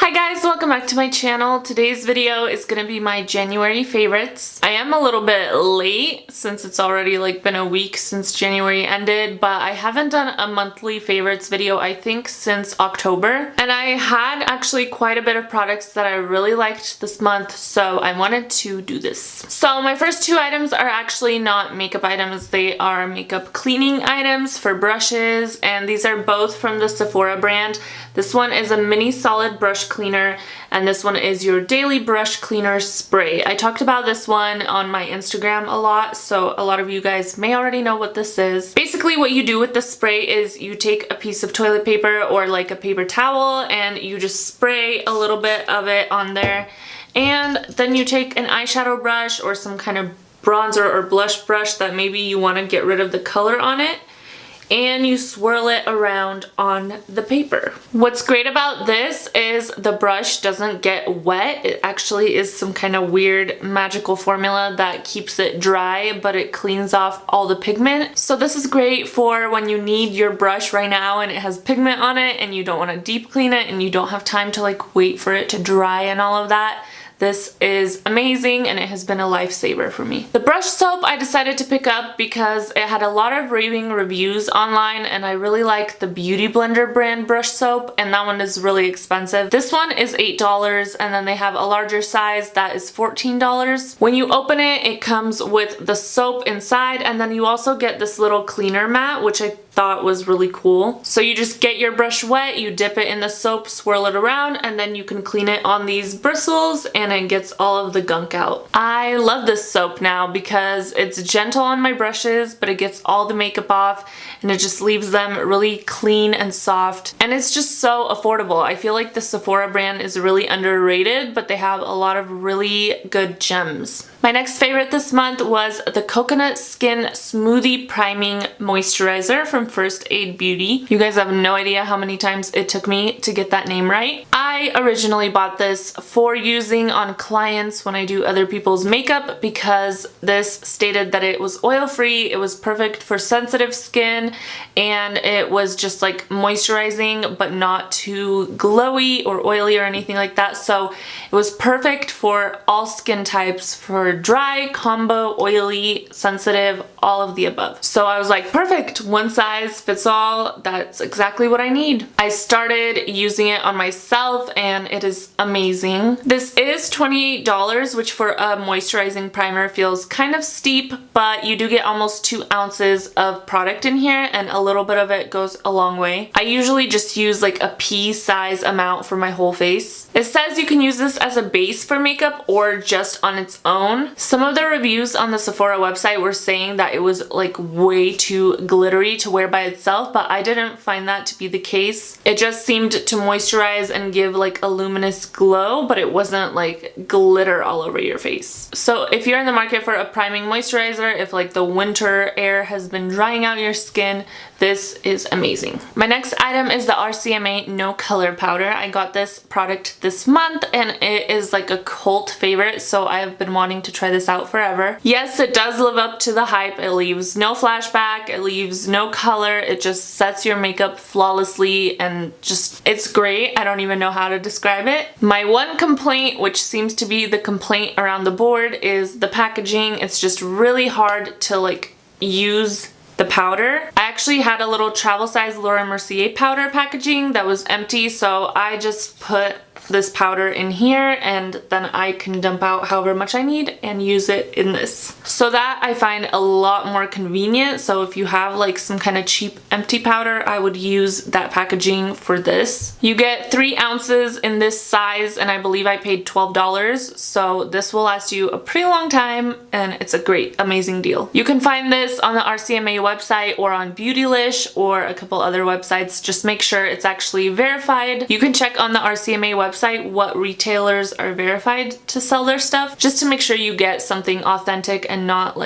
Hi guys, welcome back to my channel. Today's video is going to be my January favorites. I am a little bit late since it's already been a week since January ended, but I haven't done a monthly favorites video I think since October. And I had actually quite a bit of products that I really liked this month, so I wanted to do this. So my first two items are actually not makeup items, they are makeup cleaning items for brushes, and these are both from the Sephora brand. This one is a mini solid brush cleaner, and this one is your daily brush cleaner spray. I talked about this one on my Instagram a lot, so a lot of you guys may already know what this is. Basically what you do with the spray is you take a piece of toilet paper or a paper towel and you just spray a little bit of it on there, and then you take an eyeshadow brush or some kind of bronzer or blush brush that maybe you want to get rid of the color on it, and you swirl it around on the paper. What's great about this is the brush doesn't get wet. It actually is some kind of weird magical formula that keeps it dry, but it cleans off all the pigment. So this is great for when you need your brush right now and it has pigment on it and you don't want to deep clean it and you don't have time to wait for it to dry and all of that. This is amazing and it has been a lifesaver for me. The brush soap I decided to pick up because it had a lot of raving reviews online, and I really like the Beauty Blender brand brush soap, and that one is really expensive. This one is $8, and then they have a larger size that is $14. When you open it, it comes with the soap inside, and then you also get this little cleaner mat, which I thought was really cool. So you just get your brush wet, you dip it in the soap, swirl it around, and then you can clean it on these bristles and it gets all of the gunk out. I love this soap now because it's gentle on my brushes, but it gets all the makeup off and it just leaves them really clean and soft, and it's just so affordable. I feel like the Sephora brand is really underrated, but they have a lot of really good gems. My next favorite this month was the Coconut Skin Smoothie Priming Moisturizer from First Aid Beauty. You guys have no idea how many times it took me to get that name right. I originally bought this for using on clients when I do other people's makeup because this stated that it was oil-free, it was perfect for sensitive skin, and it was just moisturizing but not too glowy or oily or anything like that. So it was perfect for all skin types, for dry, combo, oily, sensitive, all of the above. So I was like, perfect, one size fits all, that's exactly what I need. I started using it on myself and it is amazing. This is $28, which for a moisturizing primer feels kind of steep, but you do get almost 2 ounces of product in here and a little bit of it goes a long way. I usually just use a pea size amount for my whole face. It says you can use this as a base for makeup or just on its own. Some of the reviews on the Sephora website were saying that it was way too glittery to wear by itself, but I didn't find that to be the case. It just seemed to moisturize and give a luminous glow, but it wasn't glitter all over your face. So if you're in the market for a priming moisturizer, if the winter air has been drying out your skin, this is amazing. My next item is the RCMA No Color Powder. I got this product this month and it is a cult favorite, so I have been wanting to try this out forever. Yes, it does live up to the hype. It leaves no flashback, it leaves no color, it just sets your makeup flawlessly and just, it's great. I don't even know how to describe it. My one complaint, which seems to be the complaint around the board, is the packaging. It's just really hard to use the powder. I actually had a little travel size Laura Mercier powder packaging that was empty, so I just put this powder in here and then I can dump out however much I need and use it in this. So that I find a lot more convenient. So if you have some kind of cheap empty powder, I would use that packaging for this. You get 3 ounces in this size and I believe I paid $12, so this will last you a pretty long time and it's a great, amazing deal. You can find this on the RCMA website or on Beautylish or a couple other websites. Just make sure it's actually verified. You can check on the RCMA website what retailers are verified to sell their stuff, just to make sure you get something authentic and not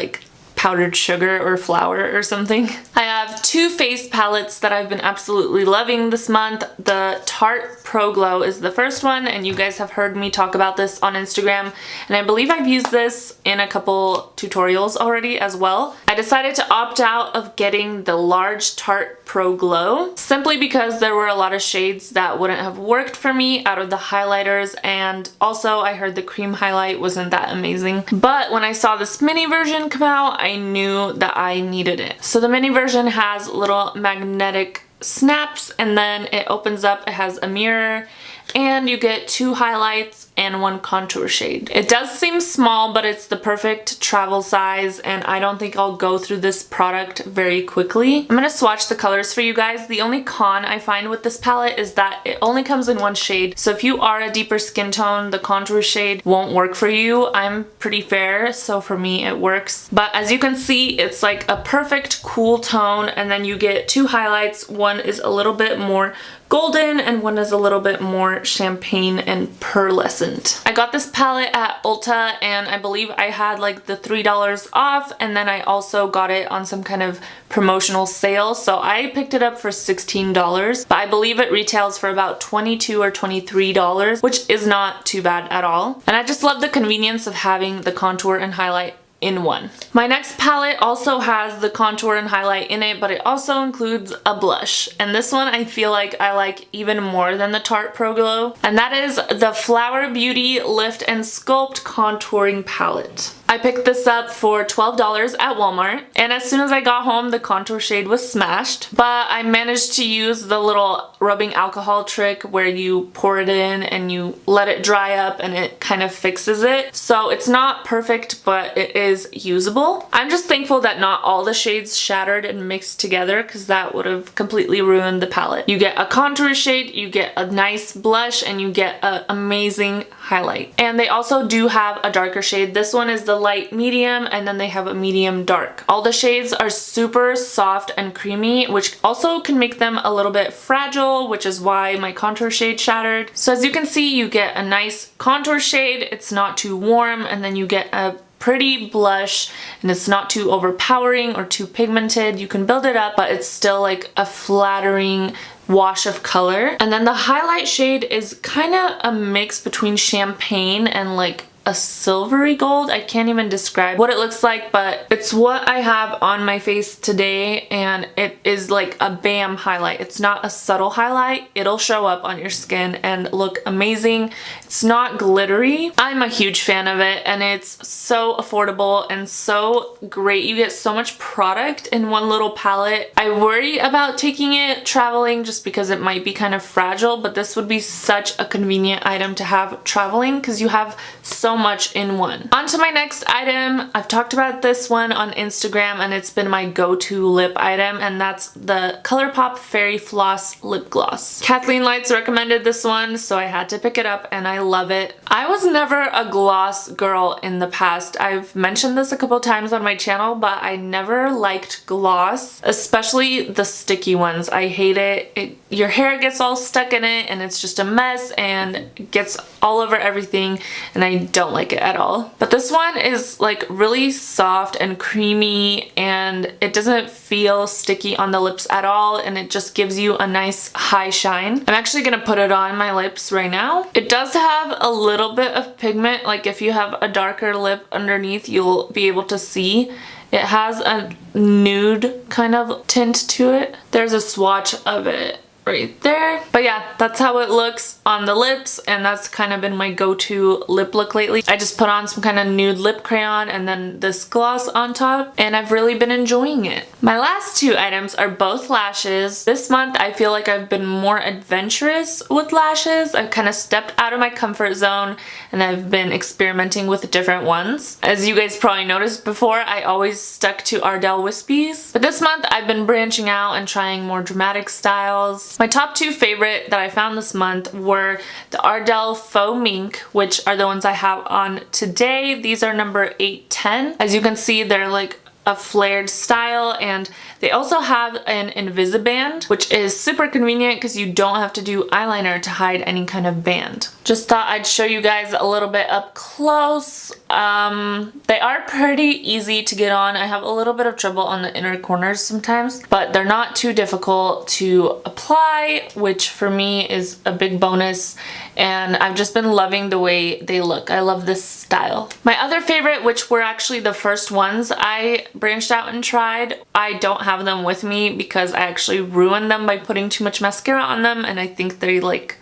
powdered sugar or flour or something. I have have two face palettes that I've been absolutely loving this month. The Tarte Pro Glow is the first one, and you guys have heard me talk about this on Instagram, and I believe I've used this in a couple tutorials already as well. I decided to opt out of getting the large Tarte Pro Glow simply because there were a lot of shades that wouldn't have worked for me out of the highlighters, and also I heard the cream highlight wasn't that amazing. But when I saw this mini version come out, I knew that I needed it. So the mini version has little magnetic snaps, and then it opens up, it has a mirror, and you get two highlights and one contour shade. It does seem small, but it's the perfect travel size, and I don't think I'll go through this product very quickly. I'm gonna swatch the colors for you guys. The only con I find with this palette is that it only comes in one shade, so if you are a deeper skin tone, the contour shade won't work for you. I'm pretty fair, so for me it works. But as you can see, it's like a perfect cool tone, and then you get two highlights. One is a little bit more golden and one is a little bit more champagne and pearlescent. I got this palette at Ulta, and I believe I had like the $3 off, and then I also got it on some kind of promotional sale, so I picked it up for $16, but I believe it retails for about $22 or $23, which is not too bad at all. And I just love the convenience of having the contour and highlight in one. My next palette also has the contour and highlight in it, but it also includes a blush. And this one I feel like I like even more than the Tarte Pro Glow. And that is the Flower Beauty Lift and Sculpt Contouring Palette. I picked this up for $12 at Walmart, and as soon as I got home the contour shade was smashed, but I managed to use the little rubbing alcohol trick where you pour it in and you let it dry up and it kind of fixes it. So it's not perfect, but it is usable. I'm just thankful that not all the shades shattered and mixed together, because that would have completely ruined the palette. You get a contour shade, you get a nice blush, and you get an amazing highlight. And they also do have a darker shade. This one is the light medium, and then they have a medium dark. All the shades are super soft and creamy, which also can make them a little bit fragile, which is why my contour shade shattered. So as you can see, you get a nice contour shade, it's not too warm, and then you get a pretty blush, and it's not too overpowering or too pigmented. You can build it up, but it's still like a flattering wash of color. And then the highlight shade is kind of a mix between champagne and like a silvery gold. I can't even describe what it looks like, but it's what I have on my face today, and it is like a bam highlight. It's not a subtle highlight. It'll show up on your skin and look amazing. It's not glittery. I'm a huge fan of it, and it's so affordable and so great. You get so much product in one little palette. I worry about taking it traveling just because it might be kind of fragile, but this would be such a convenient item to have traveling because you have so much in one. On to my next item. I've talked about this one on Instagram, and it's been my go-to lip item, and that's the Colourpop Fairy Floss Lip Gloss. Kathleen Lights recommended this one, so I had to pick it up, and I love it. I was never a gloss girl in the past. I've mentioned this a couple times on my channel, but I never liked gloss, especially the sticky ones. I hate it. Your hair gets all stuck in it, and it's just a mess, and gets all over everything, and I don't like it at all. But this one is like really soft and creamy, and it doesn't feel sticky on the lips at all, and it just gives you a nice high shine. I'm actually gonna put it on my lips right now. It does have a little bit of pigment, like if you have a darker lip underneath, you'll be able to see. It has a nude kind of tint to it. There's a swatch of it right there. But yeah, that's how it looks on the lips, and that's kind of been my go-to lip look lately. I just put on some kind of nude lip crayon and then this gloss on top, and I've really been enjoying it. My last two items are both lashes. This month I feel like I've been more adventurous with lashes. I've kind of stepped out of my comfort zone, and I've been experimenting with different ones. As you guys probably noticed before, I always stuck to Ardell wispies, but this month I've been branching out and trying more dramatic styles. My top two favorite that I found this month were the Ardell Faux Mink, which are the ones I have on today. These are number 810. As you can see, they're like a flared style, and they also have an Invisiband, which is super convenient because you don't have to do eyeliner to hide any kind of band. Just thought I'd show you guys a little bit up close. They are pretty easy to get on. I have a little bit of trouble on the inner corners sometimes, but they're not too difficult to apply, which for me is a big bonus, and I've just been loving the way they look. I love this style. My other favorite, which were actually the first ones I branched out and tried, I don't have them with me because I actually ruined them by putting too much mascara on them, and I think they like,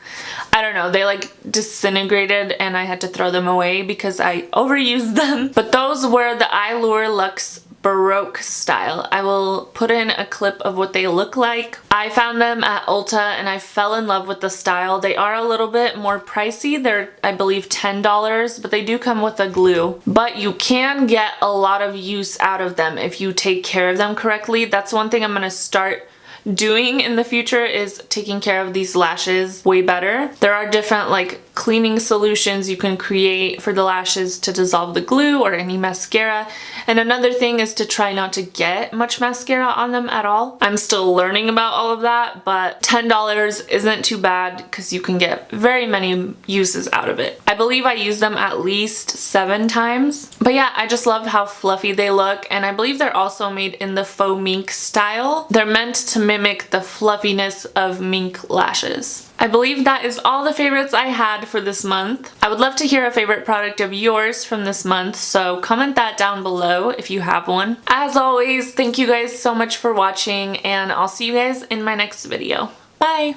I don't know, they like disintegrated and I had to throw them away because I overused them. But those were the Eyelure Luxe Baroque style. I will put in a clip of what they look like. I found them at Ulta and I fell in love with the style. They are a little bit more pricey. They're, I believe, $10, but they do come with a glue. But you can get a lot of use out of them if you take care of them correctly. That's one thing I'm gonna start doing in the future, is taking care of these lashes way better. There are different like cleaning solutions you can create for the lashes to dissolve the glue or any mascara. And another thing is to try not to get much mascara on them at all. I'm still learning about all of that, but $10 isn't too bad because you can get very many uses out of it. I believe I used them at least 7 times. But yeah, I just love how fluffy they look, and I believe they're also made in the Faux Mink style. They're meant to mimic the fluffiness of mink lashes. I believe that is all the favorites I had for this month. I would love to hear a favorite product of yours from this month, so comment that down below if you have one. As always, thank you guys so much for watching, and I'll see you guys in my next video. Bye!